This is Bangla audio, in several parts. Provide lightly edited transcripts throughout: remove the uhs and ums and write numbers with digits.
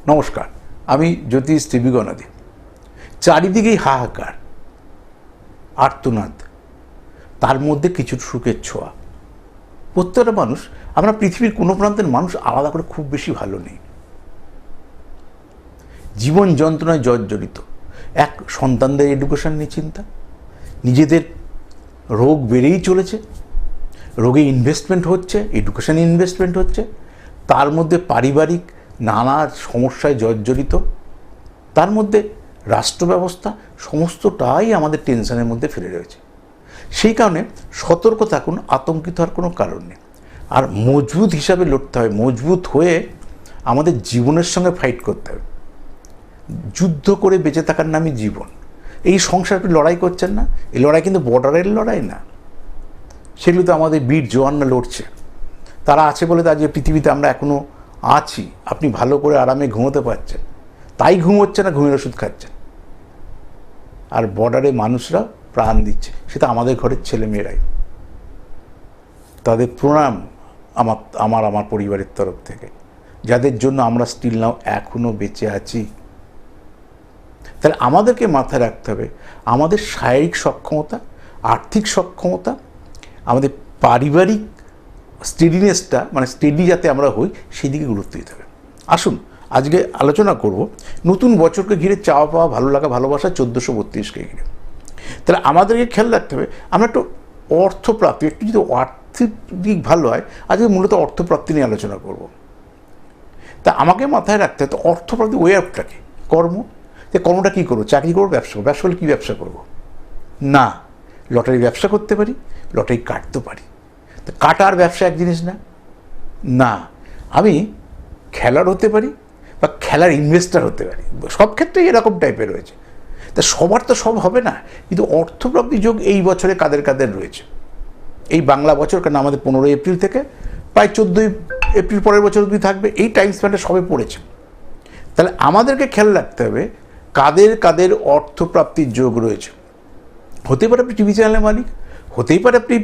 নমস্কার, আমি জ্যোতিষ টিভি গণাদি। চারিদিকেই হাহাকার, আর্তনাদ, তার মধ্যে কিছু সুখের ছোঁয়া। প্রত্যেকটা মানুষ, আমরা পৃথিবীর কোনো প্রান্তের মানুষ আলাদা করে খুব বেশি ভালো নেই। জীবন যন্ত্রণায় জর্জরিত, এক সন্তানদের এডুকেশন নিয়ে চিন্তা, নিজেদের রোগ বেড়েই চলেছে, রোগে ইনভেস্টমেন্ট হচ্ছে, এডুকেশনে ইনভেস্টমেন্ট হচ্ছে, তার মধ্যে পারিবারিক নানা সমস্যায় জর্জরিত, তার মধ্যে রাষ্ট্র ব্যবস্থা, সমস্তটাই আমাদের টেনশনের মধ্যে ফেলে রয়েছে। সেই কারণে সতর্ক থাকুন, আতঙ্কিত হওয়ার কোনো কারণ নেই। আর মজবুত হিসাবে লড়তে হবে, মজবুত হয়ে আমাদের জীবনের সঙ্গে ফাইট করতে হবে। যুদ্ধ করে বেঁচে থাকার নামই জীবন। এই সংসার আপনি লড়াই করছেন না, এই লড়াই কিন্তু বর্ডারের লড়াই না, সেগুলো তো আমাদের বীর জওয়ানরা লড়ছে। তারা আছে বলে তো আজকে পৃথিবীতে আমরা এখনও আছি। আপনি ভালো করে আরামে ঘুমোতে পারছেন, তাই ঘুম হচ্ছে না, ঘুমের ওষুধ খাচ্ছেন। আর বর্ডারে মানুষরা প্রাণ দিচ্ছে, সেটা আমাদের ঘরের ছেলেমেয়েরাই। তাদের প্রণাম আমার পরিবারের তরফ থেকে, যাদের জন্য আমরা স্টিল নাও এখনও বেঁচে আছি। তাহলে আমাদেরকে মাথায় রাখতে হবে আমাদের শারীরিক সক্ষমতা, আর্থিক সক্ষমতা, আমাদের পারিবারিক স্টেডিনেসটা, মানে স্টেডি যাতে আমরা হই, সেই দিকে গুরুত্ব দিতে হবে। আসুন আজকে আলোচনা করব নতুন বছরকে ঘিরে চাওয়া পাওয়া, ভালো লাগা, ভালোবাসা 1432কে ঘিরে। তাহলে আমাদেরকে খেয়াল রাখতে হবে আমরা একটু অর্থপ্রাপ্তি, একটু যদি আর্থিক দিক ভালো হয়, আজকে মূলত অর্থপ্রাপ্তি নিয়ে আলোচনা করব। তা আমাকে মাথায় রাখতে হবে অর্থপ্রাপ্তি ওয়ে আপটা কি? কর্ম। যে কর্মটা কী করবো? চাকরি করবো, ব্যবসা করবো। ব্যবসা করলে কী ব্যবসা করবো? না, লটারি ব্যবসা করতে পারি, লটারি কাটতে পারি। তো কাটার ব্যবসা এক জিনিস না। না, আমি খেলার হতে পারি বা খেলার ইনভেস্টার হতে পারি। সব ক্ষেত্রেই এরকম টাইপের রয়েছে। তা সবার তো সব হবে না, কিন্তু অর্থপ্রাপ্তি যোগ এই বছরে কাদের কাদের রয়েছে? এই বাংলা বছর, কারণ আমাদের 15 এপ্রিল থেকে প্রায় 14 এপ্রিল পরের বছর অবধি থাকবে, এই টাইম স্প্যানটা সবে পড়েছে। তাহলে আমাদেরকে খেয়াল রাখতে হবে কাদের কাদের অর্থপ্রাপ্তির যোগ রয়েছে। হতেই পারে আপনি টিভি চ্যানেলের মালিক, হতেই পারে আপনি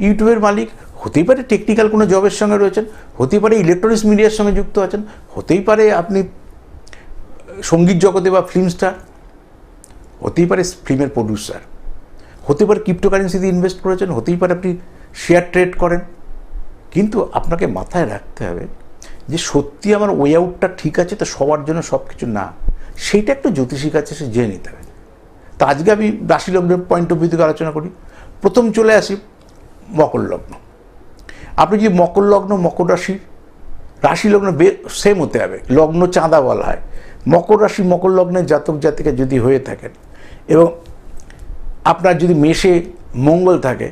ইউটিউবের মালিক, হতেই পারে টেকনিক্যাল কোনো জবের সঙ্গে রয়েছেন, হতেই পারে ইলেকট্রনিক্স মিডিয়ার সঙ্গে যুক্ত আছেন, হতেই পারে আপনি সঙ্গীত জগতে বা ফিল্ম স্টার, হতেই পারে ফিল্মের প্রডিউসার, হতে পারে ক্রিপ্টোকারেন্সিতে ইনভেস্ট করেছেন, হতেই পারে আপনি শেয়ার ট্রেড করেন। কিন্তু আপনাকে মাথায় রাখতে হবে যে সত্যি আমার ওয়ে আউটটা ঠিক আছে, তো সবার জন্য সব কিছু না, সেইটা একটু জ্যোতিষীর কাছে সে জেনে নিতে হবে। তা আজকে আমি রাশি লগ্নের পয়েন্ট অফ ভিউ থেকে আলোচনা করি। প্রথম চলে আসি মকর লগ্ন। আপনি যদি মকর লগ্ন, মকর রাশি লগ্ন সেম হতে হবে, লগ্ন চাঁদা বলা হয়। মকর রাশি, মকর লগ্নের জাতক জাতিকা যদি হয়ে থাকেন এবং আপনার যদি মেষে মঙ্গল থাকে,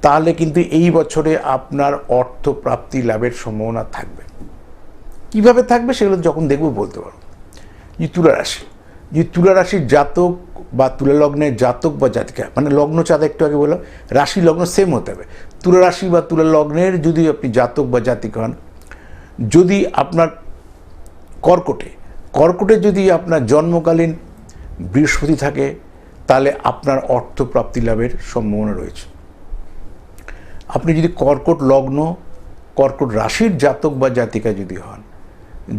তাহলে কিন্তু এই বছরে আপনার অর্থপ্রাপ্তি লাভের সম্ভাবনা থাকবে। কিভাবে থাকবে সেগুলো যখন দেখবো বলতে পারবো। তুলা রাশি, তুলা রাশির জাতক বা তুলা লগ্নের জাতক বা জাতিকা, মানে লগ্ন চাঁদা একটু আগে বললাম, রাশি লগ্ন সেম হতে হবে। তুলা রাশি বা তুলা লগ্নের যদি আপনি জাতক বা জাতিক হন, যদি আপনার কর্কটে যদি আপনার জন্মকালীন বৃহস্পতি থাকে, তাহলে আপনার অর্থপ্রাপ্তি লাভের সম্ভাবনা রয়েছে। আপনি যদি কর্কট লগ্ন, কর্কট রাশির জাতক বা জাতিকা যদি হন,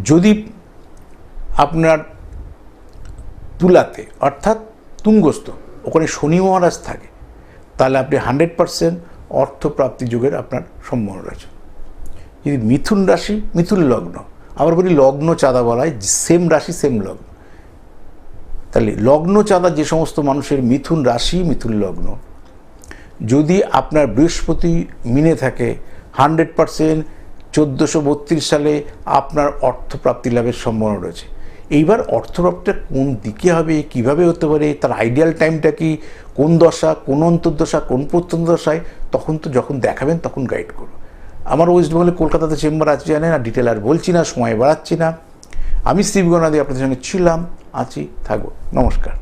যদি আপনার তুলাতে অর্থাৎ তুঙ্গস্থ, ওখানে শনি মহারাজ থাকে, তাহলে আপনি 100% অর্থপ্রাপ্তি যোগের আপনার সম্ভাবনা রয়েছে। যদি মিথুন রাশি, মিথুন লগ্ন, আবার বলি লগ্ন চাঁদা বলা হয়, সেম রাশি সেম লগ্ন, তাহলে লগ্ন চাঁদা যে সমস্ত মানুষের মিথুন রাশি, মিথুন লগ্ন, যদি আপনার বৃহস্পতি মিনে থাকে, 100% 1432 সালে আপনার অর্থপ্রাপ্তি লাভের সম্ভাবনা রয়েছে। এইবার অর্থপ্রাপ্তিটা কোন দিকে হবে, কিভাবে হতে পারে, তার আইডিয়াল টাইমটা কি, কোন দশা, কোন অন্তর্দশা, কোন প্রত্যন্ত দশায়, তখন তো যখন দেখাবেন তখন গাইড করবো। আমার ওয়েস্ট বেঙ্গলে কলকাতাতে চেম্বার আছে, জানেন, আর ডিটেল আর বলছি না, সময় বাড়াচ্ছি না। আমি শিবগণাদি আপনাদের সঙ্গে ছিলাম, আছি, থাকবো। নমস্কার।